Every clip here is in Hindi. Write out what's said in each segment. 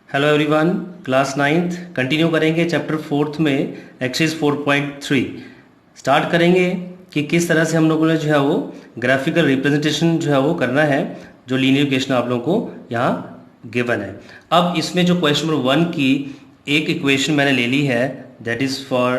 Hello everyone, class ninth continue करेंगे चैप्टर फोर्थ में एक्सरसाइज 4.3 स्टार्ट करेंगे कि किस तरह से हम लोगों ने जो है वो ग्राफिकल रिप्रेजेंटेशन जो है वो करना है। जो लीनियर इक्वेशन आप लोगों को यहाँ गिवन है। अब इसमें जो क्वेश्चन नंबर 1 की एक इक्वेशन मैंने ले ली है, that is for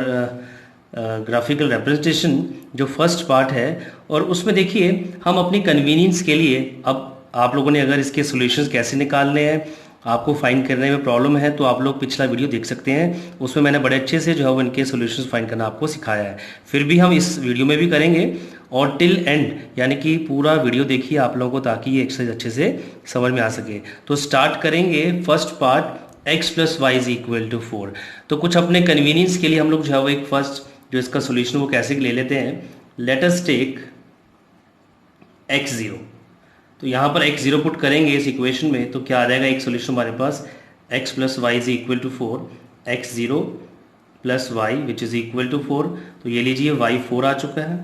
graphical representation, जो फर्स्ट पार्ट है। और उसमें देखिए हम अपनी कन्वीनियंस के लिए, अब आप लोगों ने अगर इसके सॉल्यूशंस कैसे निकालने हैं, आपको फाइंड करने में प्रॉब्लम है, तो आप लोग पिछला वीडियो देख सकते हैं। उसमें मैंने बड़े अच्छे से जो है वो इनके सॉल्यूशंस फाइंड करना आपको सिखाया है। फिर भी हम इस वीडियो में भी करेंगे और टिल एंड, यानी कि पूरा वीडियो देखिए आप लोगों को, ताकि ये एक्सरसाइज अच्छे से समझ में आ सके। तो स्टार्ट करेंगे first part, x plus y is equal to 4। तो कुछ अपने कन्वीनियंस के लिए हम लोग जो है वो एक फर्स्ट जो इसका सोल्यूशन वो कैसे ले लेते हैं। Let us take x0। तो यहाँ पर x0 पुट करेंगे इस इक्वेशन में, तो क्या आ जाएगा एक सोल्यूशन हमारे पास, x plus y is equal to 4, x0 plus y which is equal to 4। तो ये लीजिए y4 आ चुका है।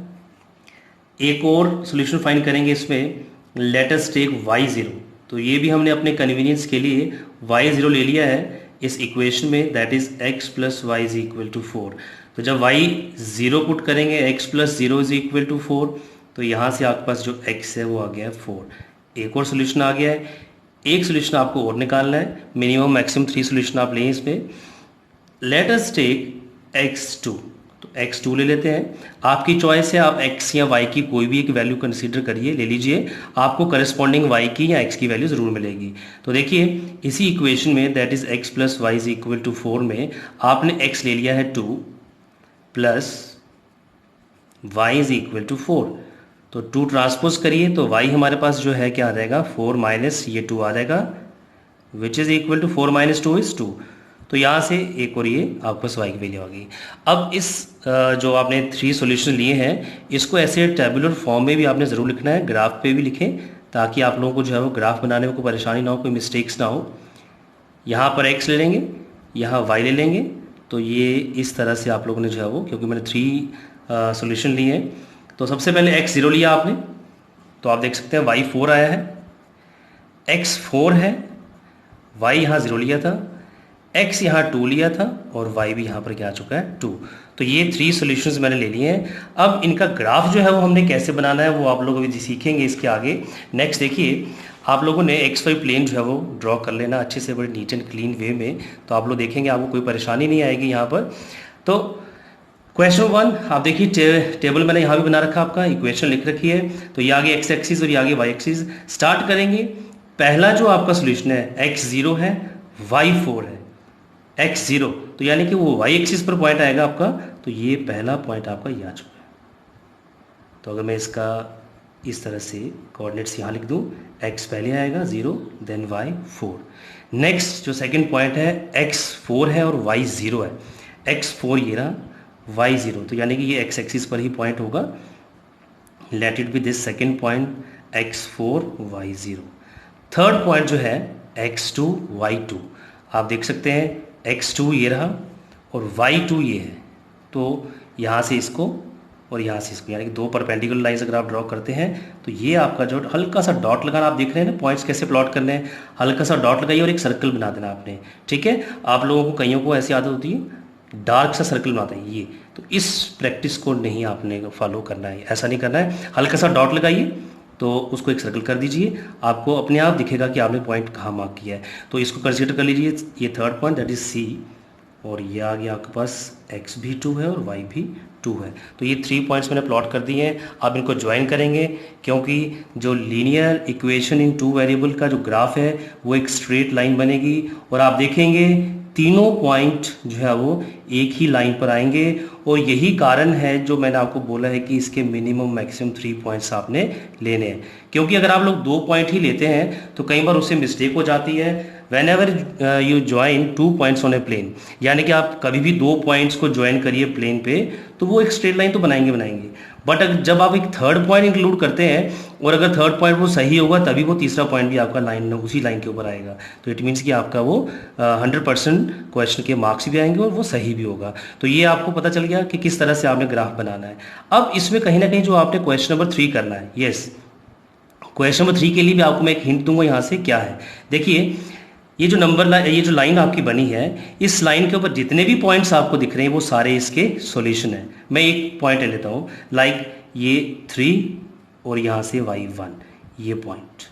एक और सोल्यूशन फाइंड करेंगे इसमें, लेट अस टेक y0। तो ये भी हमने अपने कन्वीनियंस के लिए y0 ले लिया है इस इक्वेशन में, that is x plus y is equal to 4। तो जब y0 पुट करेंगे x plus 0 is equal to 4, तो यहाँ से आपके पास जो x है वो आ गया है 4। एक और सोल्यूशन आ गया है। एक सोल्यूशन आपको और निकालना है, मिनिमम मैक्सिमम 3 सोल्यूशन आप लें इसमें। Let us take x2। तो x2 ले लेते हैं। आपकी चॉइस है, आप x या y की कोई भी एक वैल्यू कंसीडर करिए, ले लीजिए। आपको करस्पॉन्डिंग y की या x की वैल्यू ज़रूर मिलेगी। तो देखिए इसी इक्वेशन में, that is x plus y is equal to 4 में आपने x ले लिया है 2 plus y is equal to 4। तो 2 ट्रांसपोज करिए, तो y हमारे पास जो है क्या आ जाएगा, 4 माइनस ये 2 आ जाएगा, विच इज़ इक्वल टू 4 माइनस 2 इज़ 2। तो यहाँ से एक और ये आपके पास y की वैल्यू आ गई। अब इस जो आपने 3 सॉल्यूशन लिए हैं, इसको ऐसे टेबुलर फॉर्म में भी आपने ज़रूर लिखना है, ग्राफ पे भी लिखें, ताकि आप लोगों को जो है वो ग्राफ बनाने में कोई परेशानी ना हो, कोई मिस्टेक्स ना हो। यहाँ पर x ले लेंगे, यहाँ y ले लेंगे। तो ये इस तरह से आप लोगों ने जो है वो, क्योंकि मैंने 3 सॉल्यूशन लिए हैं, तो सबसे पहले x0 लिया आपने, तो आप देख सकते हैं y4 आया है, x4 है, y यहाँ 0 लिया था, x यहाँ 2 लिया था, और y भी यहाँ पर क्या आ चुका है 2। तो ये 3 सॉल्यूशंस मैंने ले लिए हैं। अब इनका ग्राफ जो है वो हमने कैसे बनाना है वो आप लोग अभी सीखेंगे इसके आगे। नेक्स्ट देखिए, आप लोगों ने XY प्लेन जो है वो ड्रॉ कर लेना अच्छे से, बड़े नीट एंड क्लीन वे में, तो आप लोग देखेंगे आपको कोई परेशानी नहीं आएगी यहाँ पर। तो क्वेश्चन 1 आप देखिए, टेबल मैंने यहाँ भी बना रखा, आपका इक्वेशन लिख रखी है। तो ये आगे x एक्सिस और ये आगे y एक्सिस। स्टार्ट करेंगे। पहला जो आपका सोल्यूशन है x0 है, y4 है। x0 तो यानी कि वो y एक्सिस पर पॉइंट आएगा आपका, तो ये पहला पॉइंट आपका ये आ चुका है। तो अगर मैं इसका इस तरह से कोऑर्डिनेट्स यहाँ लिख दूँ, x पहले आएगा 0, देन y 4। नेक्स्ट जो सेकंड पॉइंट है, x4 है और y 0 है। x4 ये रहा, y0, तो यानी कि ये x एक्सिस पर ही पॉइंट होगा। Let it be this second point x4 y0। Third point जो है x2 y2, आप देख सकते हैं x2 ये रहा और y2 ये है। तो यहाँ से इसको और यहाँ से इसको, यानी कि 2 परपेंडिकुलर लाइंस अगर आप ड्रॉ करते हैं, तो ये आपका जो हल्का सा डॉट लगाना, आप देख रहे हैं ना पॉइंट्स कैसे प्लॉट करने हैं, हल्का सा डॉट लगाइए और एक सर्कल बना देना आपने। ठीक है, आप लोगों को कईयों को ऐसी आदत होती है डार्क सा सर्कल बनाते हैं ये, तो इस प्रैक्टिस को नहीं आपने फॉलो करना है, ऐसा नहीं करना है। हल्का सा डॉट लगाइए, तो उसको एक सर्कल कर दीजिए, आपको अपने आप दिखेगा कि आपने पॉइंट कहाँ मार्क किया है। तो इसको कंसीडर कर लीजिए, ये third point that is C, और ये आ गया आपके पास x भी 2 है और y भी 2 है। तो ये 3 पॉइंट्स मैंने प्लॉट कर दिए हैं। आप इनको ज्वाइन करेंगे, क्योंकि जो लीनियर इक्वेशन इन 2 वेरिएबल का जो ग्राफ है वो एक स्ट्रेट लाइन बनेगी, और आप देखेंगे तीनों पॉइंट जो है वो एक ही लाइन पर आएंगे। और यही कारण है जो मैंने आपको बोला है कि इसके मिनिमम मैक्सिमम 3 पॉइंट्स आपने लेने हैं, क्योंकि अगर आप लोग 2 पॉइंट ही लेते हैं तो कई बार उससे मिस्टेक हो जाती है। Whenever you join 2 points on a plane, यानी कि आप कभी भी 2 पॉइंट्स को ज्वाइन करिए प्लेन पे, तो वो एक स्ट्रेट लाइन तो बनाएंगे। बट अगर जब आप एक थर्ड पॉइंट इंक्लूड करते हैं, और अगर थर्ड पॉइंट वो सही होगा, तभी वो तीसरा पॉइंट भी आपका लाइन उसी लाइन के ऊपर आएगा। तो इट मीन्स कि आपका वो 100% क्वेश्चन के मार्क्स भी आएंगे और वो सही भी होगा। तो ये आपको पता चल गया कि किस तरह से आपने ग्राफ बनाना है। अब इसमें कहीं ना कहीं जो आपने क्वेश्चन नंबर 3 करना है, यस, क्वेश्चन नंबर 3 के लिए भी आपको मैं एक हिंट दूंगा यहाँ से, क्या है देखिए। ये जो ये जो लाइन आपकी बनी है, इस लाइन के ऊपर जितने भी पॉइंट्स आपको दिख रहे हैं वो सारे इसके सॉल्यूशन है। मैं एक पॉइंट ले लेता हूँ, लाइक ये 3 और यहाँ से y1, ये पॉइंट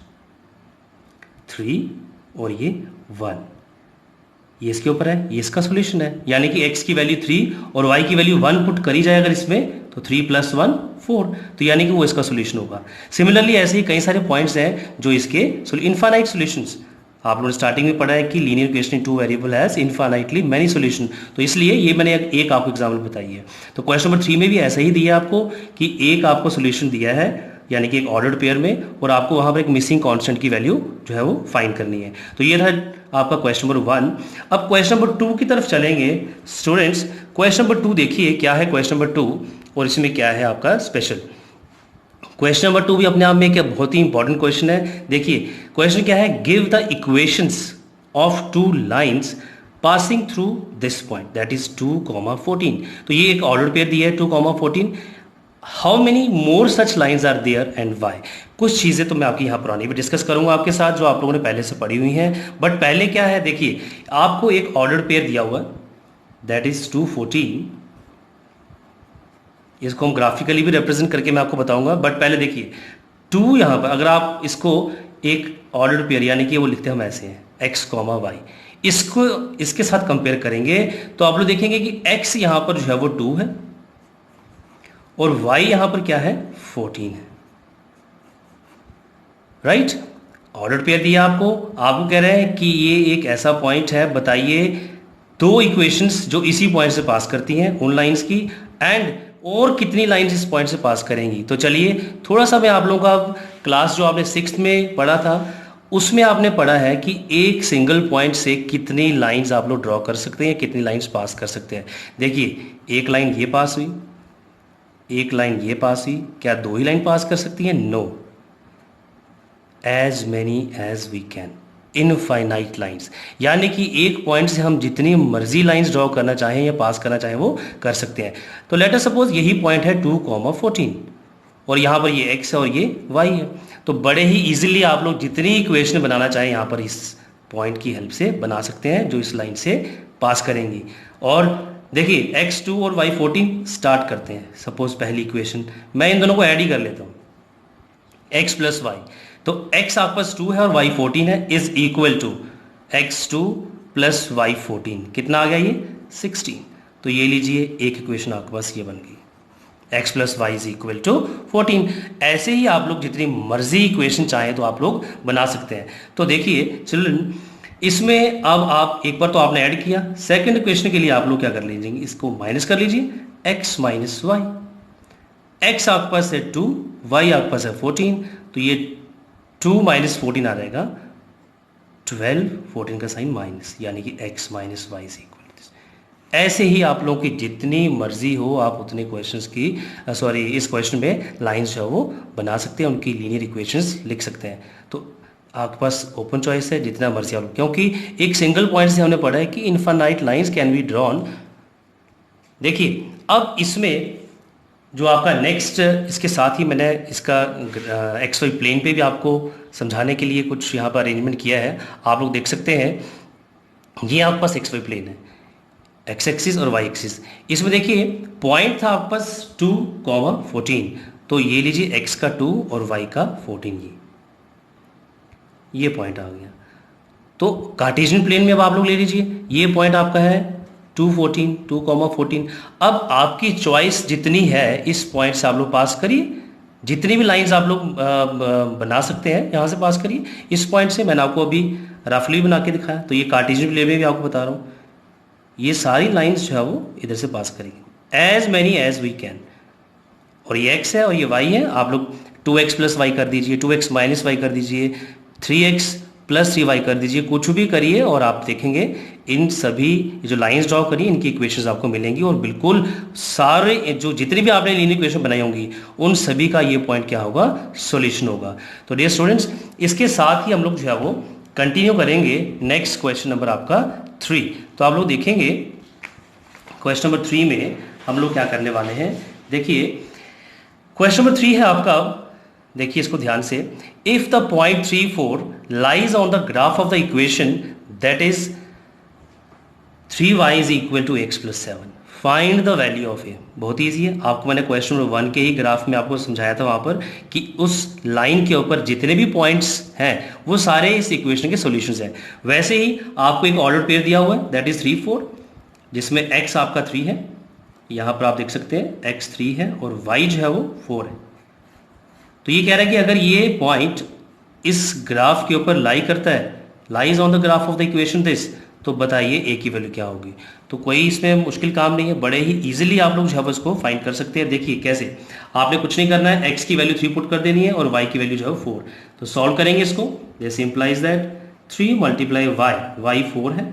3 और ये 1, ये इसके ऊपर है, ये इसका सॉल्यूशन है। यानी कि x की वैल्यू 3 और y की वैल्यू 1 पुट करी जाए अगर इसमें, तो 3 + 1 4, तो यानी कि वो इसका सॉल्यूशन होगा। सिमिलरली ऐसे ही कई सारे पॉइंट्स हैं जो इसके इनफाइनाइट सॉल्यूशंस। आप लोगों ने स्टार्टिंग में पढ़ा है कि linear equation in 2 variable has infinitely many solution, तो इसलिए ये मैंने एक आपको एग्जाम्पल बताई है। तो क्वेश्चन नंबर 3 में भी ऐसा ही दिया आपको कि एक आपको सॉल्यूशन दिया है, यानी कि एक ऑर्डर्ड पेयर में, और आपको वहाँ पर एक मिसिंग कांस्टेंट की वैल्यू जो है वो फाइंड करनी है। तो ये था आपका क्वेश्चन नंबर 1। अब क्वेश्चन नंबर 2 की तरफ चलेंगे स्टूडेंट्स। क्वेश्चन नंबर 2 देखिए क्या है क्वेश्चन नंबर 2, और इसमें क्या है आपका स्पेशल। क्वेश्चन नंबर 2 भी अपने आप में एक बहुत ही इंपॉर्टेंट क्वेश्चन है। देखिए क्वेश्चन क्या है, give the equations of 2 lines passing through this point, that is 2,14। तो ये एक ऑर्डर पेयर दिया है 2,14। How many more such lines are there and why. कुछ चीज़ें तो मैं आपकी यहाँ पुरानी भी डिस्कस करूंगा आपके साथ जो आप लोगों ने पहले से पढ़ी हुई हैं, बट पहले क्या है, देखिए आपको एक ऑर्डर पेयर दिया हुआ है दैट इज 214। इसको हम ग्राफिकली भी रिप्रेजेंट करके मैं आपको बताऊंगा, बट पहले देखिए 2 यहाँ पर अगर आप इसको एक ऑर्डर पेयर, यानी कि वो लिखते हैं हम ऐसे हैं x, y, इसको इसके साथ कंपेयर करेंगे तो आप लोग देखेंगे कि x यहाँ पर जो है वो 2 है और y यहाँ पर क्या है 14 है, राइट। ऑर्डर पेयर दिया आपको कह रहे हैं कि ये एक ऐसा पॉइंट है, बताइए 2 इक्वेशंस जो इसी पॉइंट से पास करती हैं उन लाइंस की, एंड और कितनी लाइंस इस पॉइंट से पास करेंगी। तो चलिए थोड़ा सा मैं आप लोगों का क्लास जो आपने 6th में पढ़ा था उसमें आपने पढ़ा है कि एक सिंगल पॉइंट से कितनी लाइंस आप लोग ड्रॉ कर सकते हैं, कितनी लाइंस पास कर सकते हैं। देखिए एक लाइन ये पास हुई, एक लाइन ये पास हुई, क्या 2 ही लाइन पास कर सकती हैं? No, as many as we can, infinite lines, यानी कि एक पॉइंट से हम जितनी मर्जी लाइंस ड्रॉ करना चाहें या पास करना चाहें वो कर सकते हैं। तो लेट अस सपोज यही पॉइंट है 2,14 और यहाँ पर ये x है और ये y है, तो बड़े ही इजीली आप लोग जितनी इक्वेशन बनाना चाहें यहाँ पर इस पॉइंट की हेल्प से बना सकते हैं जो इस लाइन से पास करेंगी। और देखिए x2 और y14 स्टार्ट करते हैं। सपोज पहली इक्वेशन मैं इन दोनों को ऐड ही कर लेता हूँ, x + y, तो x आपके पास 2 है और y 14 है, is equal to x2 + y 14, कितना आ गया ये 16। तो ये लीजिए एक इक्वेशन आपके पास ये बन गई, x + y = 14। ऐसे ही आप लोग जितनी मर्जी इक्वेशन चाहें तो आप लोग बना सकते हैं। तो देखिए चिल्ड्रन, इसमें अब आप एक बार तो आपने ऐड किया, सेकंड इक्वेशन के लिए आप लोग क्या कर लीजिए, इसको माइनस कर लीजिए, x - y, x आपके पास है 2, y आपके पास है 14, तो ये 2 - 14 आ जाएगा 12, 14 का साइन माइनस, यानी कि x - y = ऐसे ही आप लोगों की जितनी मर्जी हो आप उतने क्वेश्चंस की इस क्वेश्चन में लाइंस जो है वो बना सकते हैं, उनकी लीनियर इक्वेशंस लिख सकते हैं। तो आपके पास ओपन चॉइस है, जितना मर्जी आप, क्योंकि एक सिंगल पॉइंट से हमने पढ़ा है कि infinite lines can be drawn. देखिए अब इसमें जो आपका नेक्स्ट, इसके साथ ही मैंने इसका XY प्लेन पे भी आपको समझाने के लिए कुछ यहाँ पर अरेंजमेंट किया है। आप लोग देख सकते हैं ये आपके पास XY प्लेन है, x एक्सिस और y एक्सिस। इसमें देखिए पॉइंट था आपके पास 2,14, तो ये लीजिए x का 2 और y का 14, ये पॉइंट आ गया। तो कार्टेशियन प्लेन में अब आप लोग ले लीजिए, ये पॉइंट आपका है 2,14। अब आपकी चॉइस जितनी है इस पॉइंट से आप लोग पास करिए, जितनी भी लाइंस आप लोग बना सकते हैं यहाँ से पास करिए। इस पॉइंट से मैंने आपको अभी रफली बना के दिखाया, तो ये कार्टेशियन प्लेन में भी आपको बता रहा हूँ, ये सारी लाइंस जो है वो इधर से पास करेंगे as many as we can. और ये x है और ये y है, आप लोग 2x + y कर दीजिए, 2x - y कर दीजिए, 3x + 3y कर दीजिए, कुछ भी करिए और आप देखेंगे इन सभी जो लाइंस ड्रॉ करिए इनकी इक्वेशंस आपको मिलेंगी, और बिल्कुल सारे जो जितनी भी आपने लीनियर इक्वेशन बनाई होंगी उन सभी का ये पॉइंट क्या होगा, सॉल्यूशन होगा। तो डियर स्टूडेंट्स, इसके साथ ही हम लोग जो है वो कंटिन्यू करेंगे नेक्स्ट क्वेश्चन नंबर आपका 3। तो आप लोग देखेंगे क्वेश्चन नंबर 3 में हम लोग क्या करने वाले हैं। देखिए क्वेश्चन नंबर 3 है आपका, देखिए इसको ध्यान से, if the point 3, 4 lies on the graph of the equation that is 3y is equal to X plus 7। Find the value of A. बहुत ईजी है, आपको मैंने क्वेश्चन नंबर 1 के ही ग्राफ में आपको समझाया था वहाँ पर कि उस लाइन के ऊपर जितने भी पॉइंट्स हैं वो सारे इस इक्वेशन के सॉल्यूशंस हैं। वैसे ही आपको एक ऑर्डर पेयर दिया हुआ है दैट इज 3 4, जिसमें x आपका 3 है, यहाँ पर आप देख सकते हैं x 3 है और y जो है वो 4 है। तो ये कह रहा है कि अगर ये पॉइंट इस ग्राफ के ऊपर लाई करता है, lies on the graph of the equation this, तो बताइए ए की वैल्यू क्या होगी। तो कोई इसमें मुश्किल काम नहीं है, बड़े ही इजीली आप लोग जो है इसको फाइंड कर सकते हैं। देखिए कैसे, आपने कुछ नहीं करना है, x की वैल्यू 3 पुट कर देनी है और y की वैल्यू जो है 4। तो सॉल्व करेंगे इसको, this implies that 3 multiply y 4 है,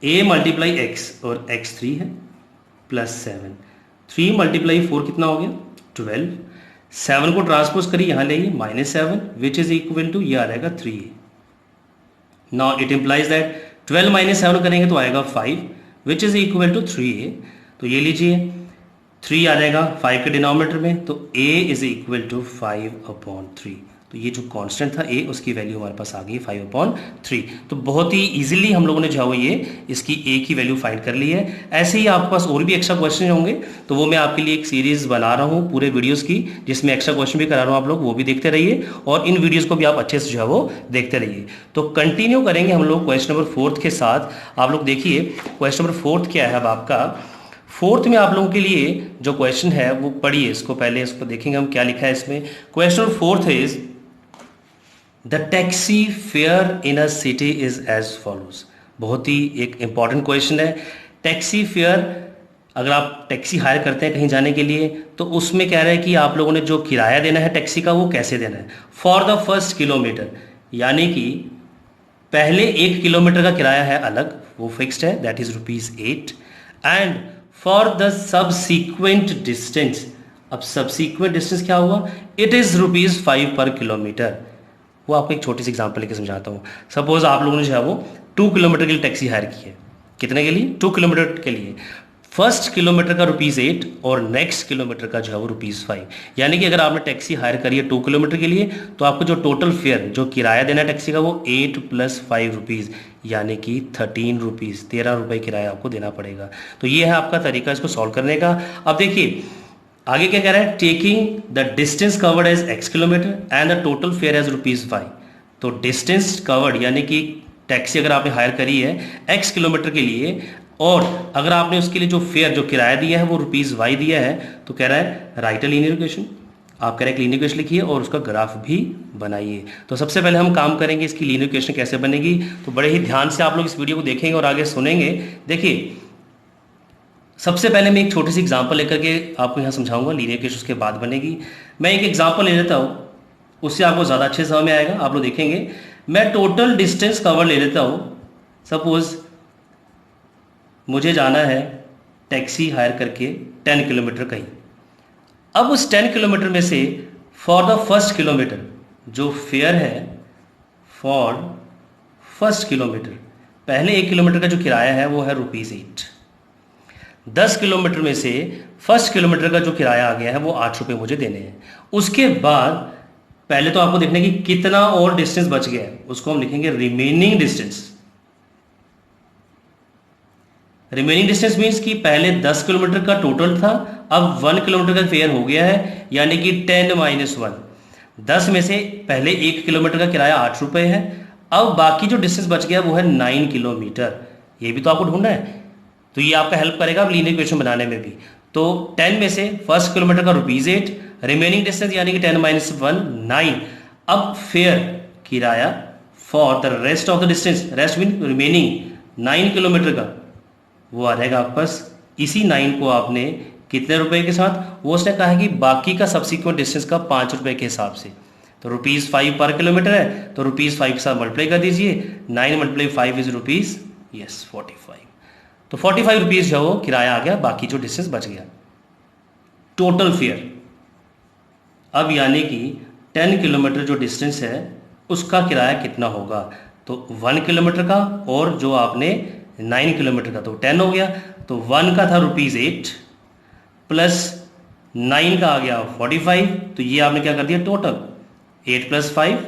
a मल्टीप्लाई x और x 3 है प्लस 7, 3 मल्टीप्लाई 4 कितना हो गया 12, 7 को ट्रांसपोज करिए यहाँ ले -7 विच इज इक्वल टू ये आ जाएगा 3a। Now it implies that 12 minus 7 करेंगे तो आएगा 5 विच इज इक्वल टू 3a। तो ये लीजिए 3 आ जाएगा 5 के डिनोमिनेटर में, तो a इज इक्वल टू 5/3। तो ये जो कांस्टेंट था a, उसकी वैल्यू हमारे पास आ गई 5/3। तो बहुत ही इजीली हम लोगों ने जो है ये इसकी a की वैल्यू फाइंड कर ली है। ऐसे ही आपके पास और भी एक्स्ट्रा क्वेश्चन होंगे, तो वो मैं आपके लिए एक सीरीज बना रहा हूँ पूरे वीडियोस की, जिसमें एक्स्ट्रा क्वेश्चन भी करा रहा हूँ, आप लोग वो भी देखते रहिए और इन वीडियोस को भी आप अच्छे से जो है वो देखते रहिए। तो कंटिन्यू करेंगे हम लोग क्वेश्चन नंबर 4 के साथ। आप लोग देखिए क्वेश्चन नंबर 4 क्या है अब आपका। 4th में आप लोगों के लिए जो क्वेश्चन है वो पढ़िए, इसको पहले इसको देखेंगे हम क्या लिखा है इसमें। Question number 4 is the taxi fare in a city is as follows. बहुत ही एक इंपॉर्टेंट क्वेश्चन है। टैक्सी फेयर, अगर आप टैक्सी हायर करते हैं कहीं जाने के लिए, तो उसमें कह रहा है कि आप लोगों ने जो किराया देना है टैक्सी का वो कैसे देना है। फॉर द फर्स्ट किलोमीटर, यानी कि पहले 1 किलोमीटर का किराया है अलग, वो फिक्स्ड है, that is ₹8। And for the subsequent distance, अब सबसीक्वेंट डिस्टेंस क्या हुआ, इट इज ₹5 पर किलोमीटर। वो आपको एक छोटी सी एग्जांपल लेके समझाता हूँ। सपोज आप लोगों ने जो है वो 2 किलोमीटर के लिए टैक्सी हायर की है। कितने के लिए, 2 किलोमीटर के लिए। फर्स्ट किलोमीटर का ₹8 और नेक्स्ट किलोमीटर का जो है वो ₹5। यानी कि अगर आपने टैक्सी हायर करी है 2 किलोमीटर के लिए, तो आपको जो टोटल फेयर, जो किराया देना है टैक्सी का, वो 8 + 5 रुपीज़, यानी कि 13 रुपीज़, 13 रुपये किराया आपको देना पड़ेगा। तो ये है आपका तरीका इसको सॉल्व करने का। अब देखिए आगे क्या कह रहा है, taking the distance covered as x kilometre and the total fare as ₹5। तो डिस्टेंस कवर्ड यानी कि टैक्सी अगर आपने हायर करी है x किलोमीटर के लिए, और अगर आपने उसके लिए जो फेयर, जो किराया दिया है वो ₹y दिया है, तो कह रहा है राइट अ लीनियर इक्वेशन। आप कह रहे हैं लीनियर इक्वेशन लिखिए और उसका ग्राफ भी बनाइए। तो सबसे पहले हम काम करेंगे इसकी लीनियर इक्वेशन कैसे बनेगी। तो बड़े ही ध्यान से आप लोग इस वीडियो को देखेंगे और आगे सुनेंगे। देखिए सबसे पहले मैं एक छोटी सी एग्जांपल लेकर के आपको यहाँ समझाऊंगा, लीनियर इक्वेशन उसके बाद बनेगी। मैं एक एग्जांपल ले लेता हूँ, उससे आपको ज़्यादा अच्छे समझ में आएगा। आप लोग देखेंगे, मैं टोटल डिस्टेंस कवर ले लेता हूँ। सपोज मुझे जाना है टैक्सी हायर करके 10 किलोमीटर कहीं। अब उस 10 किलोमीटर में से फॉर द फर्स्ट किलोमीटर जो फेयर है, फॉर फर्स्ट किलोमीटर, पहले 1 किलोमीटर का जो किराया है वो है ₹8। 10 किलोमीटर में से फर्स्ट किलोमीटर का जो किराया आ गया है वो 8 रुपये मुझे देने हैं। उसके बाद पहले तो आपको देखना है कि कितना और डिस्टेंस बच गया है, उसको हम लिखेंगे remaining distance. Remaining distance means कि पहले 10 किलोमीटर का टोटल था, अब 1 किलोमीटर का फेयर हो गया है, यानी कि 10 - 1। 10 में से पहले 1 किलोमीटर का किराया 8 रुपये है, अब बाकी जो डिस्टेंस बच गया वो है 9 किलोमीटर। ये भी तो आपको ढूंढना है, तो ये आपका हेल्प करेगा लीनियर इक्वेशन बनाने में भी। तो 10 में से फर्स्ट किलोमीटर का ₹8, रिमेनिंग डिस्टेंस यानी कि 10 - 1 9। अब फेयर, किराया, for the rest of the distance, rest mean remaining 9 kilometre का, वो आ जाएगा आपके पास। इसी 9 को आपने कितने रुपए के साथ, वो उसने कहा है कि बाकी का सब्सिक्वेंट डिस्टेंस का 5 रुपये के हिसाब से। तो ₹5 पर किलोमीटर है, तो ₹5 के साथ मल्टीप्लाई कर दीजिए। 9 × 5 इज ₹45। तो 45 रुपीज़ जो वो किराया आ गया, बाकी जो डिस्टेंस बच गया। टोटल फेयर, अब यानी कि 10 किलोमीटर जो डिस्टेंस है उसका किराया कितना होगा, तो 1 किलोमीटर का और जो आपने 9 किलोमीटर का, तो 10 हो गया। तो 1 का था ₹8 प्लस 9 का आ गया 45। तो ये आपने क्या कर दिया टोटल, 8 + 5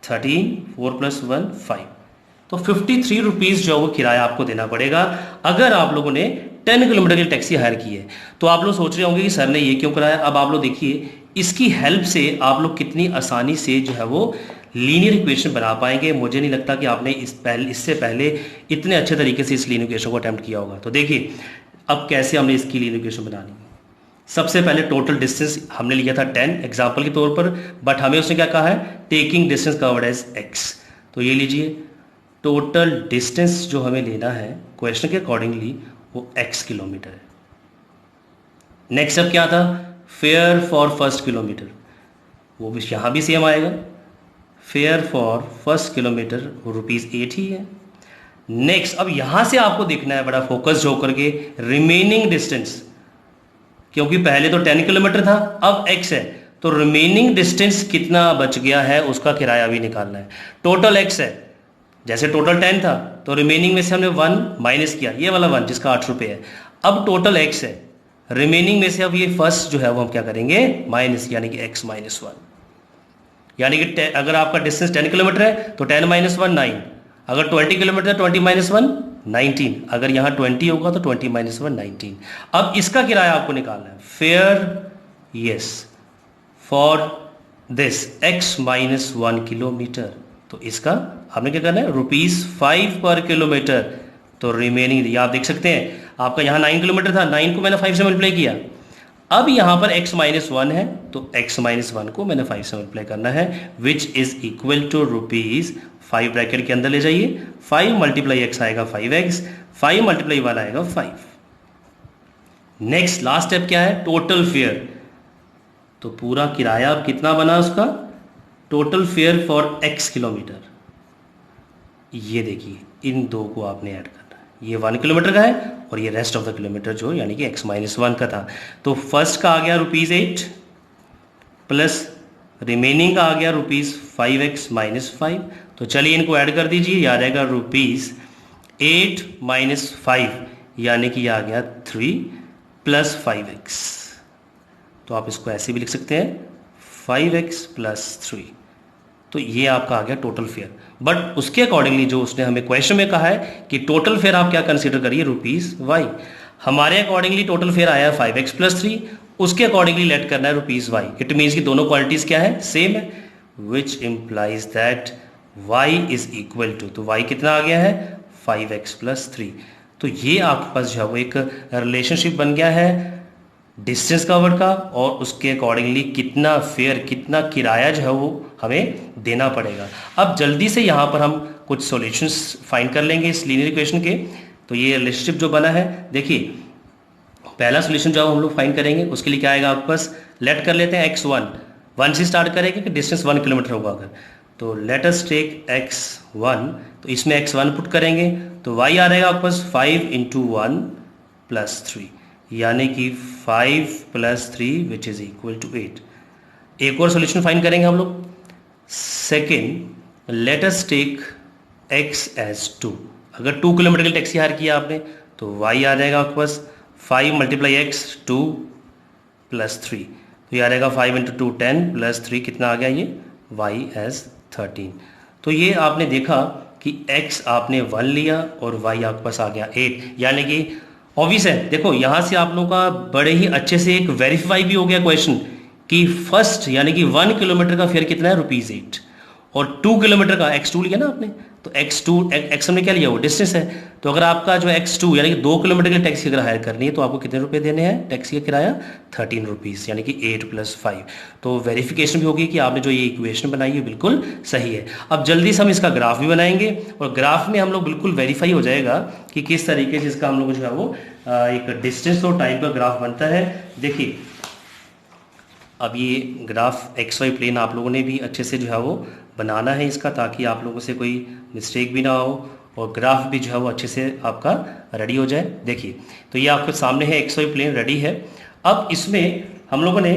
13, 4 + 1 5। तो 53 रुपीज़ जो वो किराया आपको देना पड़ेगा अगर आप लोगों ने 10 किलोमीटर की टैक्सी हायर की है। तो आप लोग सोच रहे होंगे कि सर ने ये क्यों कराया। अब आप लोग देखिए इसकी हेल्प से आप लोग कितनी आसानी से जो है वो लीनियर इक्वेशन बना पाएंगे। मुझे नहीं लगता कि आपने इससे पहले इतने अच्छे तरीके से इस लीनियर इक्वेशन को अटेम्प्ट किया होगा। तो देखिए अब कैसे हमने इसकी लीनियर इक्वेशन बनानी है। सबसे पहले टोटल डिस्टेंस हमने लिया था 10 एग्जाम्पल के तौर पर, बट हमें उसने क्या कहा है, taking distance covered as x। तो ये लीजिए टोटल डिस्टेंस जो हमें लेना है क्वेश्चन के अकॉर्डिंगली वो x किलोमीटर है। नेक्स्ट अब क्या था, फेयर फॉर फर्स्ट किलोमीटर, वो भी यहाँ भी सेम आएगा। फेयर फॉर फर्स्ट किलोमीटर ₹8 ही है। नेक्स्ट अब यहाँ से आपको देखना है बड़ा फोकस होकर के रिमेनिंग डिस्टेंस, क्योंकि पहले तो 10 किलोमीटर था अब x है, तो रिमेनिंग डिस्टेंस कितना बच गया है उसका किराया भी निकालना है। टोटल x है, जैसे टोटल 10 था तो रिमेनिंग में से हमने 1 माइनस किया, ये वाला 1 जिसका 8 रुपये है। अब टोटल x है, रिमेनिंग में से अब ये फर्स्ट जो है वो हम क्या करेंगे, माइनस, यानी कि x माइनस 1। यानी कि अगर आपका डिस्टेंस 10 किलोमीटर है तो 10 माइनस 1 9, अगर 20 किलोमीटर है 20 माइनस 1 19, अगर यहाँ 20 होगा तो 20 माइनस 1 19। अब इसका किराया आपको निकालना है। Fair yes for this x minus 1 kilometre, तो इसका हमने क्या करना है, ₹5 पर किलोमीटर। तो रिमेनिंग ये आप देख सकते हैं आपका यहाँ 9 किलोमीटर था, 9 को मैंने 5 से मल्टीप्लाई किया। अब यहाँ पर x माइनस 1 है तो x माइनस 1 को मैंने 5 से मल्टीप्लाई करना है, which is equal to ₹5 bracket के अंदर ले जाइए। 5 मल्टीप्लाई x आएगा 5x, 5 मल्टीप्लाई 1 आएगा 5। नेक्स्ट लास्ट स्टेप क्या है, टोटल फेयर। तो पूरा किराया अब कितना बना उसका, total fair for x kilometre. ये देखिए इन दो को आपने ऐड करना है, ये 1 किलोमीटर का है और ये रेस्ट ऑफ द किलोमीटर जो यानी कि x माइनस 1 का था। तो फर्स्ट का आ गया ₹8 प्लस रिमेनिंग का आ गया ₹5x माइनस 5। तो चलिए इनको ऐड कर दीजिए, ये आ जाएगा ₹8 माइनस 5, यानी कि आ गया 3 प्लस 5x। तो आप इसको ऐसे भी लिख सकते हैं 5x प्लस 3। तो ये आपका आ गया टोटल फेयर। बट उसके अकॉर्डिंगली जो उसने हमें क्वेश्चन में कहा है कि टोटल फेयर आप क्या कंसीडर करिए, ₹y। हमारे अकॉर्डिंगली टोटल फेयर आया 5x प्लस 3, उसके अकॉर्डिंगली लेट करना है ₹y। इट मीन्स कि दोनों क्वांटिटीज क्या है, सेम है, which implies that y is equal to, तो y कितना आ गया है 5x प्लस 3। तो ये आपके पास जो है वो एक रिलेशनशिप बन गया है डिस्टेंस कवर्ड का, और उसके अकॉर्डिंगली कितना फेयर, कितना किराया जो है वो हमें देना पड़ेगा। अब जल्दी से यहाँ पर हम कुछ सॉल्यूशंस फाइंड कर लेंगे इस लीनियर इक्वेशन के। तो ये रिलेशनशिप जो बना है, देखिए पहला सॉल्यूशन जो हम लोग फाइंड करेंगे उसके लिए क्या आएगा आपके पास, लेट कर लेते हैं x1, 1 से स्टार्ट करेंगे कि डिस्टेंस 1 किलोमीटर होगा अगर, तो लेट अस टेक x1, तो इसमें x1 पुट करेंगे तो y आ रहेगा आपके पास 5 × 1 प्लस 3, यानी कि 5 plus 3 which is equal to 8। एक और सॉल्यूशन फाइंड करेंगे हम लोग। Second, let us take x as 2। अगर 2 किलोमीटर की टैक्सी हायर किया आपने तो y आ जाएगा आपके पास 5 मल्टीप्लाई x 2 प्लस 3, तो ये आ जाएगा 5 × 2 10 प्लस 3, कितना आ गया ये y एज 13। तो ये आपने देखा कि x आपने 1 लिया और y आपके पास आ गया 8, यानी कि ऑब्वियस है। देखो यहाँ से आप लोगों का बड़े ही अच्छे से एक वेरीफाई भी हो गया क्वेश्चन कि फर्स्ट यानी कि 1 किलोमीटर का फेयर कितना है ₹8, और 2 किलोमीटर का x2 लिया ना आपने, तो x हमने क्या लिया, वो डिस्टेंस है। तो अगर आपका जो x2 यानी कि 2 किलोमीटर की टैक्सी अगर हायर करनी है तो आपको कितने रुपए देने हैं, टैक्सी का किराया 13 रुपीज़, यानी कि 8 प्लस 5। तो वेरिफिकेशन भी होगी कि आपने जो ये इक्वेशन बनाई है बिल्कुल सही है। अब जल्दी से हम इसका ग्राफ भी बनाएंगे और ग्राफ में हम लोग बिल्कुल वेरीफाई हो जाएगा कि किस तरीके से इसका हम लोग जो है वो एक डिस्टेंस और टाइम का ग्राफ बनता है। देखिए अब ये ग्राफ XY प्लेन आप लोगों ने भी अच्छे से जो है वो बनाना है इसका, ताकि आप लोगों से कोई मिस्टेक भी ना हो और ग्राफ भी जो है वो अच्छे से आपका रेडी हो जाए। देखिए तो ये आपके सामने है, XY प्लेन रेडी है। अब इसमें हम लोगों ने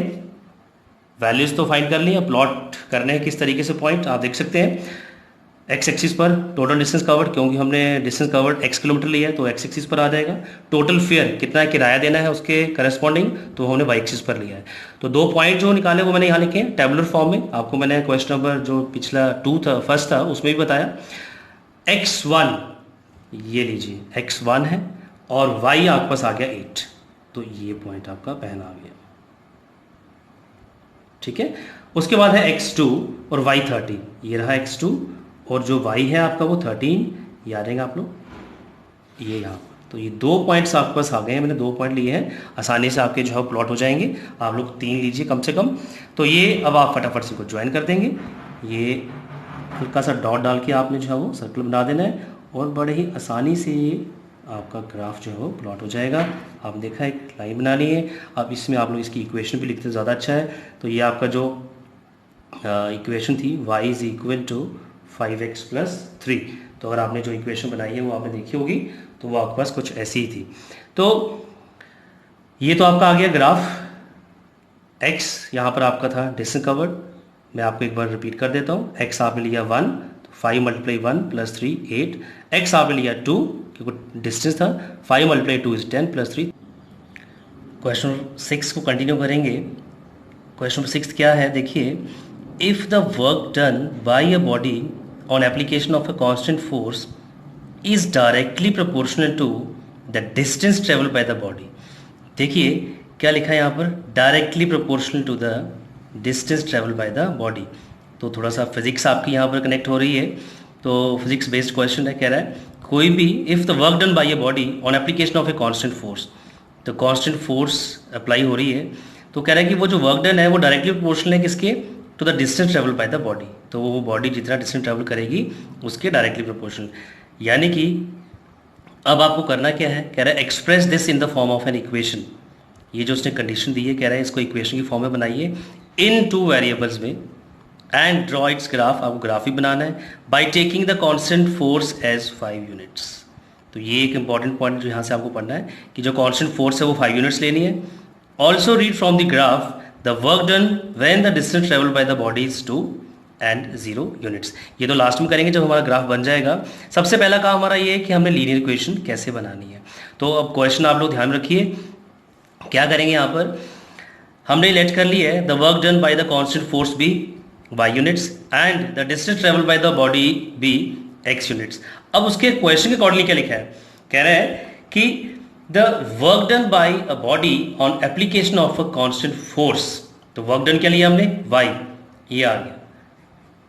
वैल्यूज़ तो फाइंड कर ली, अब प्लॉट करने हैं किस तरीके से पॉइंट। आप देख सकते हैं x एक्सिस पर टोटल डिस्टेंस कवर्ड, क्योंकि हमने डिस्टेंस कवर्ड x किलोमीटर लिया है तो x एक्सिस पर आ जाएगा। टोटल फेयर कितना किराया देना है उसके करस्पॉन्डिंग, तो हमने y एक्सिस पर लिया है। तो 2 पॉइंट जो निकाले वो मैंने यहाँ लिखे हैं टेबुलर फॉर्म में। आपको मैंने क्वेश्चन नंबर जो पिछला 2 था, फर्स्ट था, उसमें भी बताया। x1 ये लीजिए x1 है और y आपके पास आ गया 8, तो ये पॉइंट आपका पहला आ गया, ठीक है। उसके बाद है x2 और y 13, ये रहा x2 और जो y है आपका वो 13, ये आ जाएंगे आप लोग ये यहाँ पर। तो ये 2 पॉइंट्स आपके पास आ गए हैं, मैंने 2 पॉइंट लिए हैं, आसानी से आपके जो है प्लॉट हो जाएंगे। आप लोग 3 लीजिए कम से कम। तो ये अब आप फटाफट से को ज्वाइन कर देंगे, ये हल्का सा डॉट डाल के आपने जो है वो सर्कल बना देना है और बड़े ही आसानी से आपका ग्राफ जो है वो प्लॉट हो जाएगा। आपने देखा एक लाइन बनानी है, अब इसमें आप लोग इसकी इक्वेशन भी लिखते ज़्यादा अच्छा है। तो ये आपका जो इक्वेशन थी y is equal to 5x plus 3, तो अगर आपने जो इक्वेशन बनाई है वो आपने देखी होगी, तो वो आपके पास कुछ ऐसी ही थी। तो ये तो आपका आ गया ग्राफ। x यहाँ पर आपका था डिस्टेंस कवर्ड, मैं आपको एक बार रिपीट कर देता हूँ। x आपने लिया 1, तो 5 मल्टीप्लाई 1 प्लस 3 8, x आपने लिया 2 क्योंकि डिस्टेंस था, 5 मल्टीप्लाई 2 इज 10 प्लस 3। क्वेश्चन 6 को कंटिन्यू करेंगे। क्वेश्चन 6 क्या है देखिए, if the work done by a body on application of a constant force is directly proportional to the distance travel by the body. देखिए क्या लिखा है यहाँ पर, directly proportional to the distance travel by the body. तो थोड़ा सा फिजिक्स आपकी यहाँ पर कनेक्ट हो रही है, तो फिजिक्स बेस्ड क्वेश्चन है। कह रहा है कोई भी if the work done by a body on application of a constant force, तो कांस्टेंट फोर्स अप्लाई हो रही है, तो कह रहा है कि वो जो वर्क डन है वो डायरेक्टली प्रोपोर्शनल है किसके, to the distance travel by the body. तो वो बॉडी जितना डिस्टेंस ट्रेवल करेगी उसके डायरेक्टली प्रोपोर्शनल। यानी कि अब आपको करना क्या है, कह रहा है express this in the form of an equation. ये जो उसने कंडीशन दी है, कह रहा है इसको इक्वेशन की फॉर्म में बनाइए इन 2 वेरिएबल्स में एंड ड्रॉ इट्स ग्राफ। आपको ग्राफ ही बनाना है by taking the constant force as 5 units. तो ये एक इंपॉर्टेंट पॉइंट जो यहाँ से आपको पढ़ना है कि जो कांस्टेंट फोर्स है वो 5 यूनिट्स लेनी है। Also read from the graph the work done when the distance travel by the body is 2 and 0 units. ये तो लास्ट में करेंगे जब हमारा ग्राफ बन जाएगा। सबसे पहला काम हमारा ये है कि हमने लीनियर इक्वेशन कैसे बनानी है। तो अब क्वेश्चन आप लोग ध्यान रखिए, क्या करेंगे यहाँ पर, हमने लेट कर लिया है the work done by the constant force be y units and the distance travel by the body be x units. अब उसके क्वेश्चन के अकॉर्डिंगली क्या लिखा है, कह रहा है कि the work done by a body on application of a constant force. तो वर्क डन क्या लिया हमने, y, ये आ गया,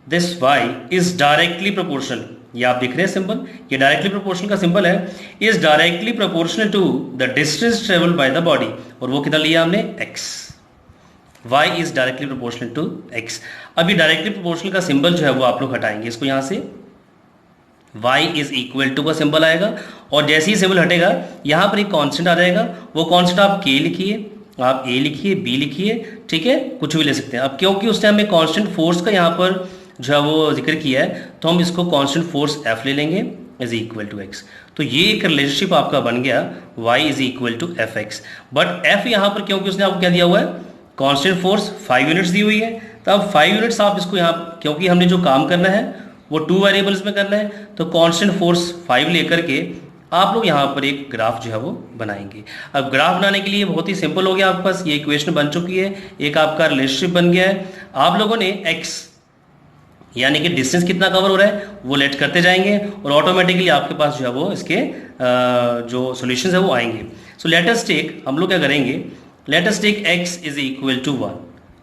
this y is directly proportional, ये आप देख रहे हैं सिंबल, ये डायरेक्टली प्रोपोर्शनल का सिंबल है, is directly proportional to the distance travel by the body, और वो कितना लिया हमने, x। y is directly proportional to x। अभी डायरेक्टली प्रोपोर्शनल का सिंबल जो है वो आप लोग हटाएंगे इसको यहाँ से, y इज इक्वल टू का सिंबल आएगा, और जैसे ही सिंबल हटेगा यहाँ पर एक कांस्टेंट आ जाएगा, वो कांस्टेंट आप k लिखिए, आप a लिखिए, b लिखिए, ठीक है, कुछ भी ले सकते हैं। अब क्योंकि उसने हमें कांस्टेंट फोर्स का यहाँ पर जो है वो जिक्र किया है, तो हम इसको कांस्टेंट फोर्स f ले लेंगे इज इक्वल टू x। तो ये एक रिलेशनशिप आपका बन गया y is equal to F X. But f यहाँ पर क्योंकि उसने आपको क्या दिया हुआ है, कांस्टेंट फोर्स 5 यूनिट्स दी हुई है, तो अब 5 यूनिट्स आप इसको यहाँ, क्योंकि हमने जो काम करना है वो 2 वेरिएबल्स में करना है, तो कांस्टेंट फोर्स 5 लेकर के आप लोग यहाँ पर एक ग्राफ जो है वो बनाएंगे। अब ग्राफ बनाने के लिए बहुत ही सिंपल हो गया, आपके पास ये इक्वेशन बन चुकी है, एक आपका रिलेशनशिप बन गया है। आप लोगों ने x यानी कि डिस्टेंस कितना कवर हो रहा है वो लेट करते जाएंगे, और ऑटोमेटिकली आपके पास जो है वो इसके जो सॉल्यूशंस है वो आएंगे। सो लेट अस टेक, हम लोग क्या करेंगे, let us take x is equal to 1।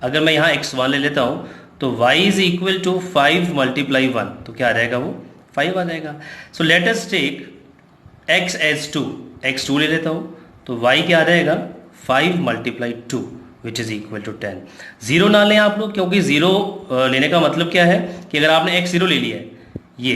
अगर मैं यहाँ x1 ले लेता हूँ तो y is equal to 5 multiply 1, तो क्या आ जाएगा वो 5 आ जाएगा। So let us take x as 2, x2 ले लेता हूँ तो y क्या आ जाएगा 5 multiply 2 which is equal to 10। Zero ना लें आप लोग, क्योंकि जीरो लेने का मतलब क्या है कि अगर आपने x0 ले लिया है ये,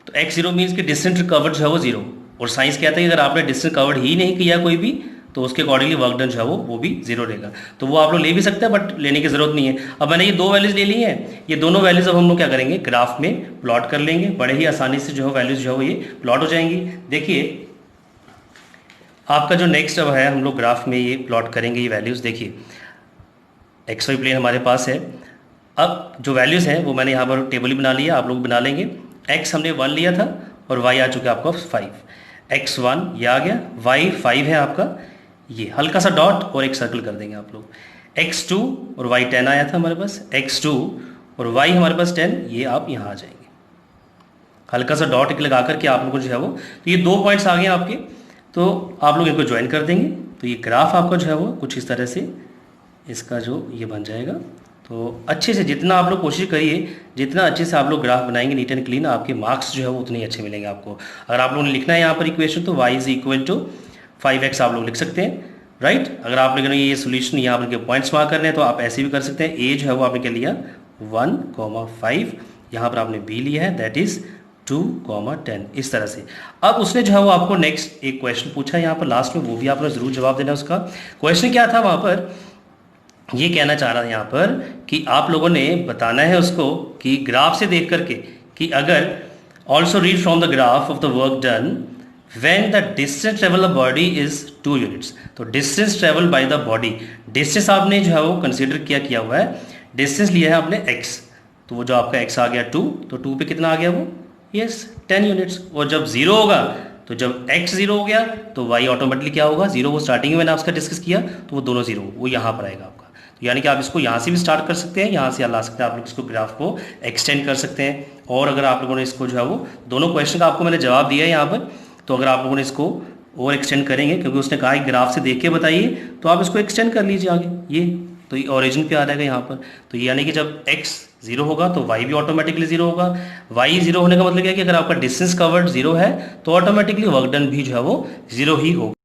तो x0 मीन्स कि डिस्टेंस कवर्ड जो है वो जीरो, और साइंस कहता है कि अगर आपने डिस्टेंस कवर्ड ही नहीं किया कोई भी, तो उसके अकॉर्डिंगली वर्क डन जो है वो भी जीरो रहेगा। तो वो आप लोग ले भी सकते हैं, बट लेने की जरूरत नहीं है। अब मैंने ये 2 वैल्यूज ले ली हैं, ये दोनों वैल्यूज अब हम लोग क्या करेंगे, ग्राफ में प्लॉट कर लेंगे, बड़े ही आसानी से जो है वैल्यूज जो है वो ये प्लॉट हो जाएंगी। देखिए आपका जो नेक्स्ट अब है, हम लोग ग्राफ में ये प्लॉट करेंगे ये वैल्यूज़। देखिए XY प्लेन हमारे पास है, अब जो वैल्यूज़ हैं वो मैंने यहाँ पर टेबल ही बना लिया, आप लोग बना लेंगे। x हमने 1 लिया था और y आ चुका है आपका 5, x1 ये आ गया, y 5 है आपका, ये हल्का सा डॉट और एक सर्कल कर देंगे आप लोग। x2 और y 10 आया था हमारे पास, x2 और y हमारे पास 10, ये आप यहाँ आ जाएंगे। हल्का सा डॉट लगा करके आप लोगों को जो है वो, तो ये 2 पॉइंट्स आ गए आपके, तो आप लोग इनको ज्वाइन कर देंगे, तो ये ग्राफ आपका जो है वो कुछ इस तरह से इसका जो ये बन जाएगा। तो अच्छे से जितना आप लोग कोशिश करिए, जितना अच्छे से आप लोग ग्राफ बनाएंगे नीट एंड क्लीन, आपके मार्क्स जो है वो उतने ही अच्छे मिलेंगे आपको। अगर आप लोगों ने लिखना है यहाँ पर इक्वेशन, तो y is equal to 5x आप लोग लिख सकते हैं, राइट। अगर आप लोगों ने ये सोल्यूशन यहाँ पर पॉइंट्स मार्क करने हैं तो आप ऐसे भी कर सकते हैं। ए जो है वो आपने क्या लिया 1,5, यहाँ पर आपने बी लिया है दैट इज 2,10, इस तरह से। अब उसने जो है वो आपको नेक्स्ट एक क्वेश्चन पूछा है यहाँ पर लास्ट में, वो भी आपने ज़रूर जवाब देना है उसका। क्वेश्चन क्या था वहाँ पर, ये कहना चाह रहा था यहाँ पर कि आप लोगों ने बताना है उसको कि ग्राफ से देख करके कि अगर also read from the graph of the work done when the distance travel the body is 2 units. तो distance travel by the body, distance आपने जो है वो कंसिडर किया हुआ है, डिस्टेंस लिया है आपने x, तो वो जो आपका x आ गया 2, तो 2 पे कितना आ गया वो, यस 10 यूनिट्स। और जब 0 होगा, तो जब x 0 हो गया तो y ऑटोमेटिकली क्या होगा 0, वो स्टार्टिंग में मैंने आपका डिस्कस किया, तो वो दोनों 0 वो यहाँ पर आएगा आपका। तो यानी कि आप इसको यहाँ से भी स्टार्ट कर सकते हैं, यहाँ से ला सकते हैं, आप लोग इसको ग्राफ को एक्सटेंड कर सकते हैं। और अगर आप लोगों ने इसको जो है वो दोनों क्वेश्चन का आपको मैंने जवाब दिया है यहाँ पर, तो अगर आप लोगों ने इसको और एक्सटेंड करेंगे, क्योंकि उसने कहा है ग्राफ से देख के बताइए, तो आप इसको एक्सटेंड कर लीजिए आगे, ये तो ये ओरिजिन पे आ जाएगा यहाँ पर। तो यानी कि जब x 0 होगा तो y भी ऑटोमेटिकली 0 होगा। y 0 होने का मतलब क्या है कि अगर आपका डिस्टेंस कवर्ड 0 है तो ऑटोमेटिकली वर्क डन भी जो है वो 0 ही होगा।